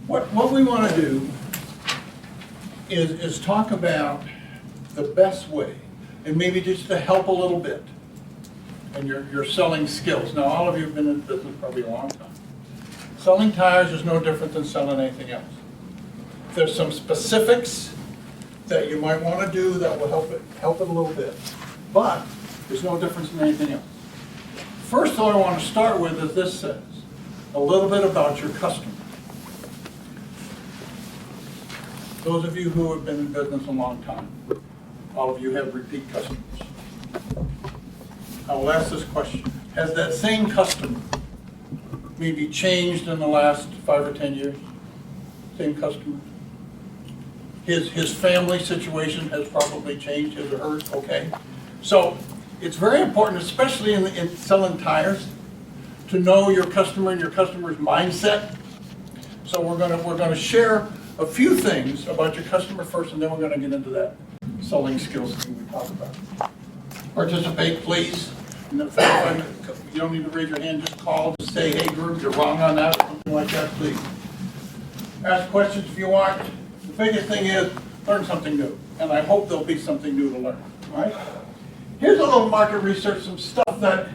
What we want to do is talk about the best way, and maybe just to help a little bit, and your selling skills. Now, all of you have been in business probably a long time. Selling tires is no different than selling anything else. There's some specifics that you might want to do that will help it a little bit, but there's no difference in anything else. First, though, I want to start with, as this says, a little bit about your customer. Those of you who have been in business a long time, all of you have repeat customers. I will ask this question. Has that same customer maybe changed in the last 5 or 10 years? Same customer? His family situation has probably changed, his or hers, okay? So it's very important, especially in selling tires, to know your customer and your customer's mindset. So we're gonna share a few things about your customer first, and then we're gonna get into that selling skills thing we talked about. Participate, please. And if you don't need to raise your hand, just call, just say, hey, group, you're wrong on that, or something like that, please. Ask questions if you want. The biggest thing is learn something new, and I hope there'll be something new to learn, all right? Here's a little market research, some stuff that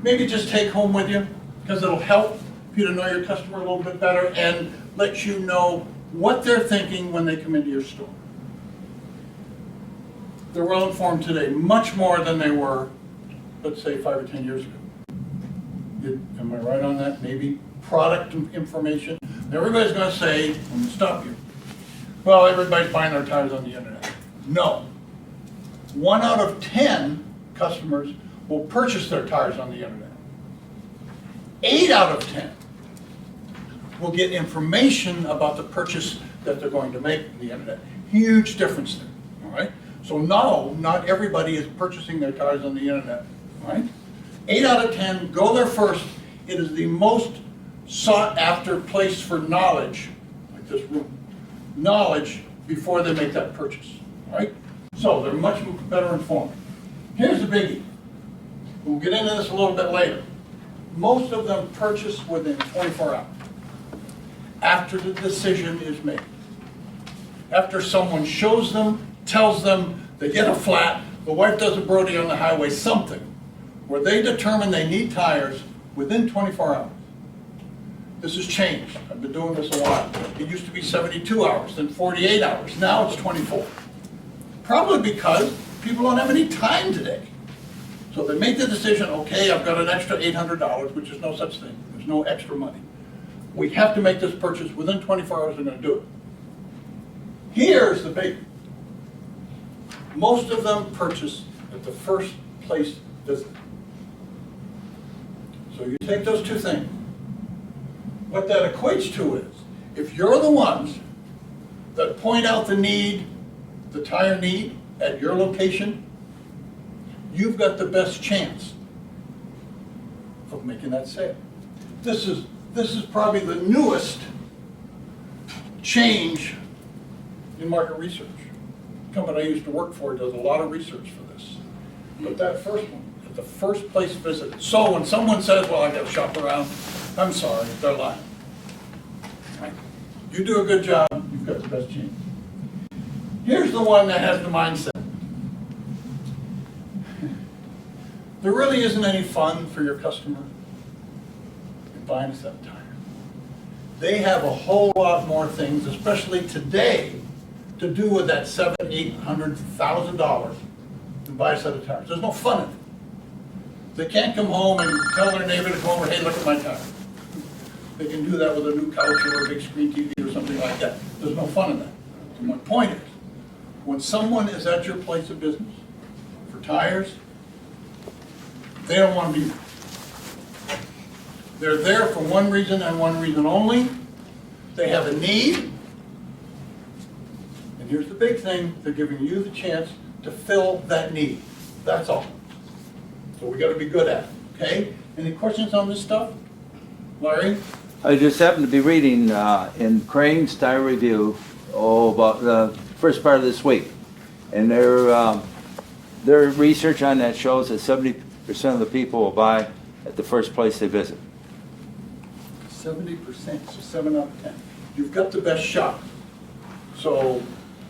maybe just take home with you, because it'll help you to know your customer a little bit better and let you know what they're thinking when they come into your store. They're well informed today, much more than they were, let's say, 5 or 10 years ago. Am I right on that? Maybe product information. Everybody's going to say, I'm going to stop you. Well, everybody's buying their tires on the internet. No. 1 out of 10 customers will purchase their tires on the internet. 8 out of 10 will get information about the purchase that they're going to make on the internet. Huge difference there, all right? So no, not everybody is purchasing their tires on the internet, all right? 8 out of 10 go there first. It is the most sought after place for knowledge, like this room, knowledge before they make that purchase, all right? So they're much better informed. Here's the biggie. We'll get into this a little bit later. Most of them purchase within 24 hours after the decision is made. After someone shows them, tells them, they get a flat, the wife does a Brody on the highway, something, where they determine they need tires within 24 hours. This has changed. I've been doing this a while. It used to be 72 hours, then 48 hours. Now it's 24. Probably because people don't have any time today. So they make the decision, okay, I've got an extra $800, which is no such thing. There's no extra money. We have to make this purchase within 24 hours, we're going to do it. Here's the big. Most of them purchase at the first place visit. So you take those two things. What that equates to is, if you're the ones that point out the need, the tire need at your location, you've got the best chance of making that sale. This is probably the newest change in market research. The company I used to work for does a lot of research for this. But that first one, at the first place visited. So when someone says, well, I got to shop around, I'm sorry, they're lying. Right? You do a good job, you've got the best chance. Here's the one that has the mindset. There really isn't any fun for your customer in buying a set of tires. They have a whole lot more things, especially today, to do with that $700,000, $800,000 and buy a set of tires. There's no fun in it. They can't come home and tell their neighbor to come over, hey, look at my tire. They can do that with a new couch or a big screen TV or something like that. There's no fun in that. So my point is, when someone is at your place of business for tires, they don't want to be there. They're there for one reason and one reason only. They have a need. And here's the big thing, they're giving you the chance to fill that need. That's all. So we got to be good at it, okay? Any questions on this stuff? Larry? I just happened to be reading in Crane's Tire Review about the first part of this week. And their research on that shows that 70% of the people will buy at the first place they visit. 70%, so 7 out of 10. you've got the best shop. So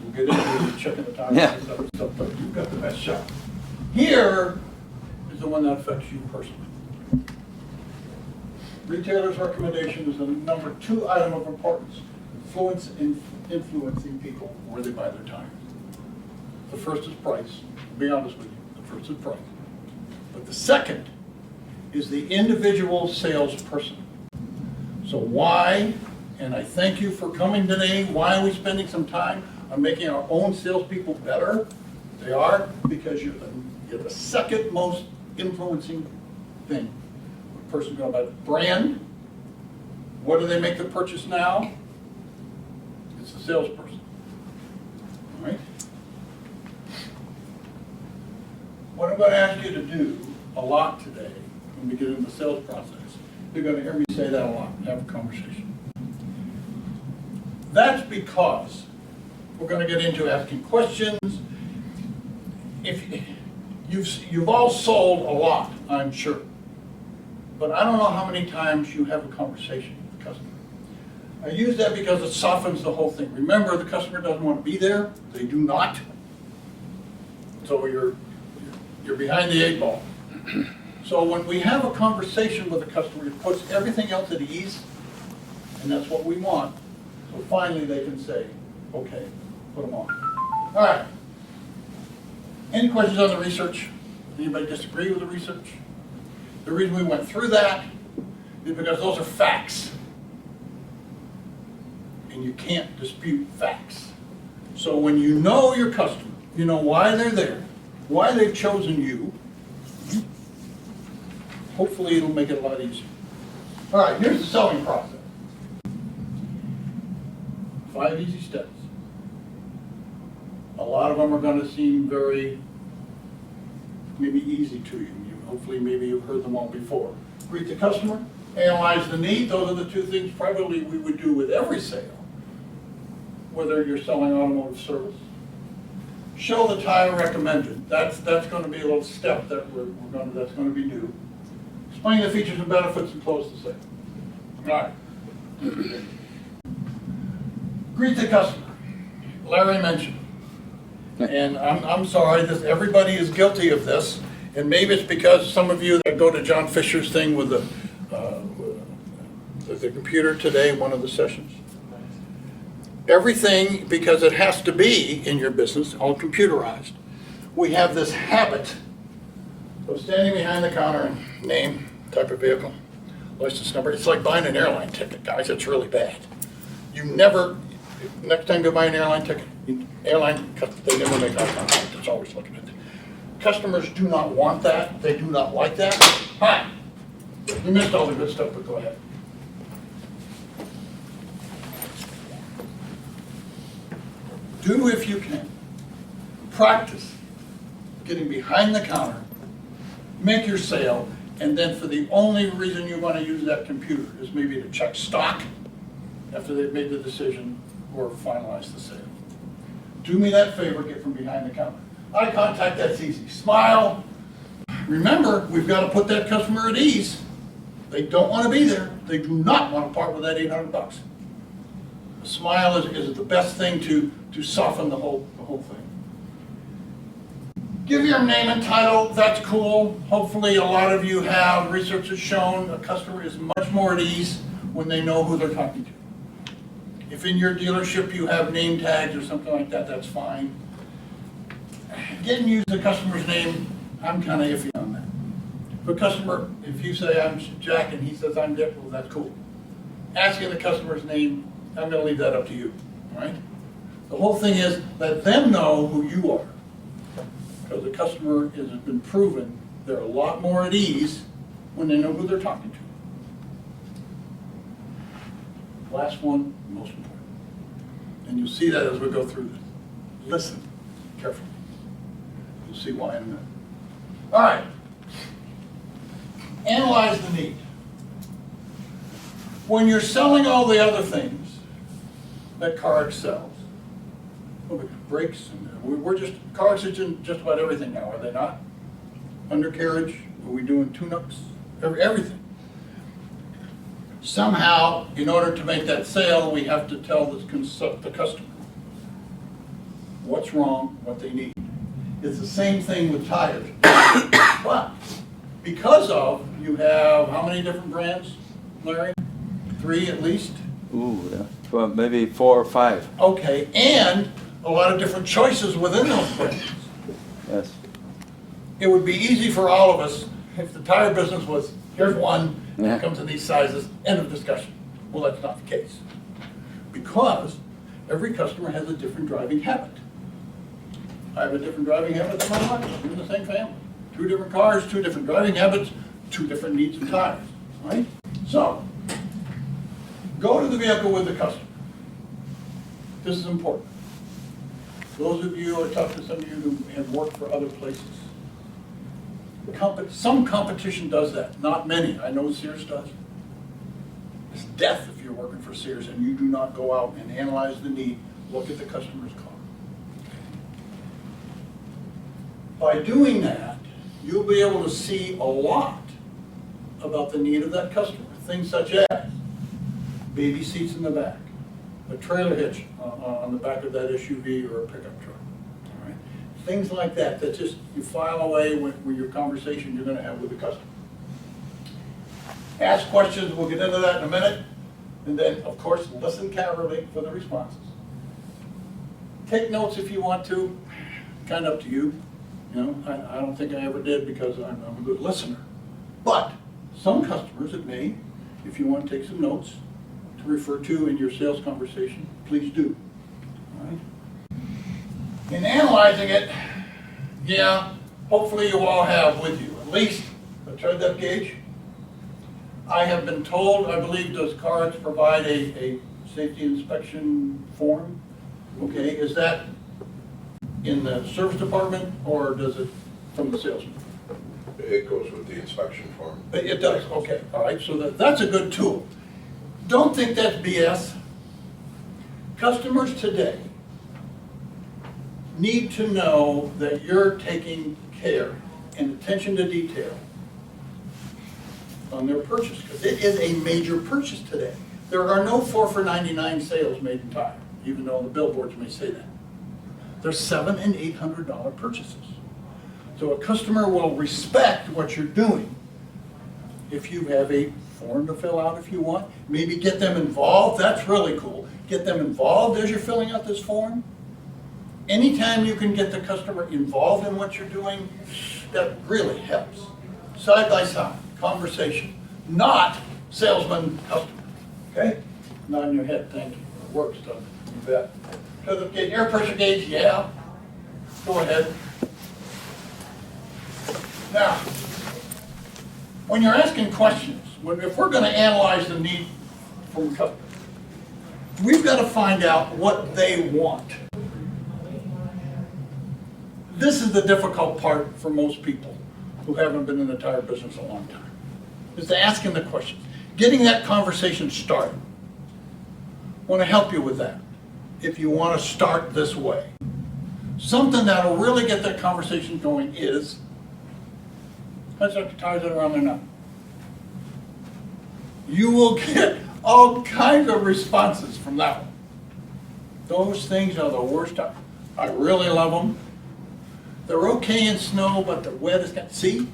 we'll get into checking the tires Yeah. and stuff, but you've got the best shop. Here is the one that affects you personally. Retailer's recommendation is the number 2 item of importance, influencing people where they buy their tires. The first is price. I'll be honest with you, the first is price. But the second is the individual salesperson. So why, and I thank you for coming today, why are we spending some time on making our own salespeople better? They are because you're the second most influencing thing. A person going by the brand, what do they make the purchase now? It's the salesperson. All right? What I'm going to ask you to do a lot today, when we get into the sales process, you're going to hear me say that a lot, have a conversation. That's because we're going to get into asking questions. If you've all sold a lot, I'm sure, but I don't know how many times you have a conversation with the customer. I use that because it softens the whole thing. Remember, the customer doesn't want to be there. They do not. So you're behind the 8 ball. So when we have a conversation with a customer, it puts everything else at ease, and that's what we want. So finally they can say, okay, put them on. All right. Any questions on the research? Anybody disagree with the research? The reason we went through that is because those are facts. And you can't dispute facts. So when you know your customer, you know why they're there, why they've chosen you, hopefully it'll make it a lot easier. All right, here's the selling process. 5 easy steps. A lot of them are going to seem very, maybe easy to you. Hopefully, maybe you've heard them all before. Greet the customer, analyze the need. Those are the 2 things probably we would do with every sale, whether you're selling automotive service. Show the tire recommended. That's going to be a little step that that's going to be new. Explain the features and benefits and close the sale. All right. Greet the customer. Larry mentioned. And I'm sorry, everybody is guilty of this. And maybe it's because some of you that go to John Fisher's thing with the computer today, one of the sessions. Everything, because it has to be in your business, all computerized. We have this habit of standing behind the counter and name, type of vehicle, license number. It's like buying an airline ticket, guys. It's really bad. You never, next time you buy an airline ticket, they never make eye contact. It's always looking at it. Customers do not want that. They do not like that. Hi. You missed all the good stuff, but go ahead. Do, if you can, practice getting behind the counter, make your sale, and then for the only reason you want to use that computer is maybe to check stock after they've made the decision or finalize the sale. Do me that favor, get from behind the counter. Eye contact, that's easy. Smile. Remember, we've got to put that customer at ease. They don't want to be there. They do not want to part with that $800. A smile is the best thing to soften the whole thing. Give your name and title. That's cool. Hopefully a lot of you have. Research has shown a customer is much more at ease when they know who they're talking to. If in your dealership you have name tags or something like that, that's fine. Again, use the customer's name. I'm kind of iffy on that. If a customer, if you say I'm Jack and he says I'm Dick, well, that's cool. Asking the customer's name, I'm going to leave that up to you. All right? The whole thing is let them know who you are. Because the customer has been proven they're a lot more at ease when they know who they're talking to. Last one, most important. And you'll see that as we go through this. Listen carefully. You'll see why in a minute. All right. Analyze the need. When you're selling all the other things that car excels, brakes, and we're just, cars are in just about everything now, are they not? Undercarriage, are we doing tune-ups? Everything. somehow, in order to make that sale, we have to tell the customer what's wrong, what they need. It's the same thing with tires. But because of, you have how many different brands, Larry? 3 at least? Ooh, yeah. Well, maybe 4 or 5. Okay, and a lot of different choices within those brands. Yes. It would be easy for all of us if the tire business was, here's one, Yeah. it comes in these sizes, end of discussion. Well, that's not the case. Because every customer has a different driving habit. I have a different driving habit than my wife, we're in the same family. 2 different cars, 2 different driving habits, 2 different needs of tires, right? So, go to the vehicle with the customer. This is important. Those of you, or talk to some of you who have worked for other places. Some competition does that, not many. I know Sears does. It's death if you're working for Sears and you do not go out and analyze the need, look at the customer's car. By doing that, you'll be able to see a lot about the need of that customer. Things such as baby seats in the back, a trailer hitch on the back of that SUV or a pickup truck. All right? Things like that, that just you file away with your conversation you're going to have with the customer. Ask questions, we'll get into that in a minute. And then, of course, listen carefully for the responses. Take notes if you want to, kind of up to you. You know, I don't think I ever did because I'm a good listener. But some customers, it may, if you want to take some notes to refer to in your sales conversation, please do. All right? In analyzing it, yeah, hopefully you all have with you at least a tread depth gauge. I have been told, I believe, does Cards provide a safety inspection form? Okay, is that in the service department or does it from the salesman? It goes with the inspection form. It does, okay, all right, so that's a good tool. Don't think that's BS. Customers today need to know that you're taking care and attention to detail on their purchase, because it is a major purchase today. There are no 4 for $99 sales made in tire, even though the billboards may say that. They're $700 and $800 purchases. So a customer will respect what you're doing. If you have a form to fill out if you want, maybe get them involved, that's really cool. Get them involved as you're filling out this form. Anytime you can get the customer involved in what you're doing, that really helps. Side by side, conversation, not salesman, customer, okay? Nod in your head, thank you, it works, doesn't it? You bet. So the air pressure gauge, yeah, go ahead. Now, when you're asking questions, if we're going to analyze the need from customers, we've got to find out what they want. This is the difficult part for most people who haven't been in the tire business a long time, is to asking the questions, getting that conversation started. I want to help you with that if you want to start this way. Something that'll really get that conversation going is, let's look at the tires that are on there now. You will get all kinds of responses from that one. Those things are the worst time. I really love them. They're okay in snow, but the wet is, see,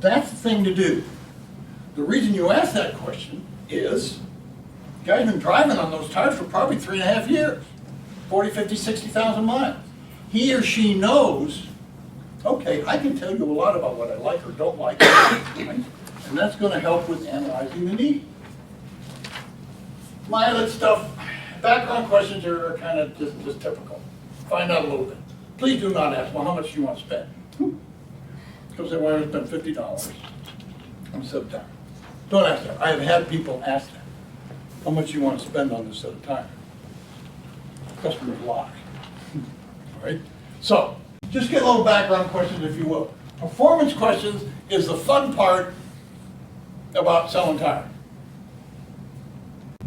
that's the thing to do. The reason you ask that question is, the guy's been driving on those tires for probably 3.5 years, 40, 50, 60,000 miles. He or she knows, okay, I can tell you a lot about what I like or don't like, right? And that's going to help with analyzing the need. My other stuff, background questions are kind of just typical. Find out a little bit. Please do not ask, well, how much do you want to spend? Because they want to spend $50 on a set of tires. Don't ask that. I have had people ask that. How much do you want to spend on this set of tires? Customers lie. All right? So, just get a little background questions, if you will. Performance questions is the fun part about selling tires.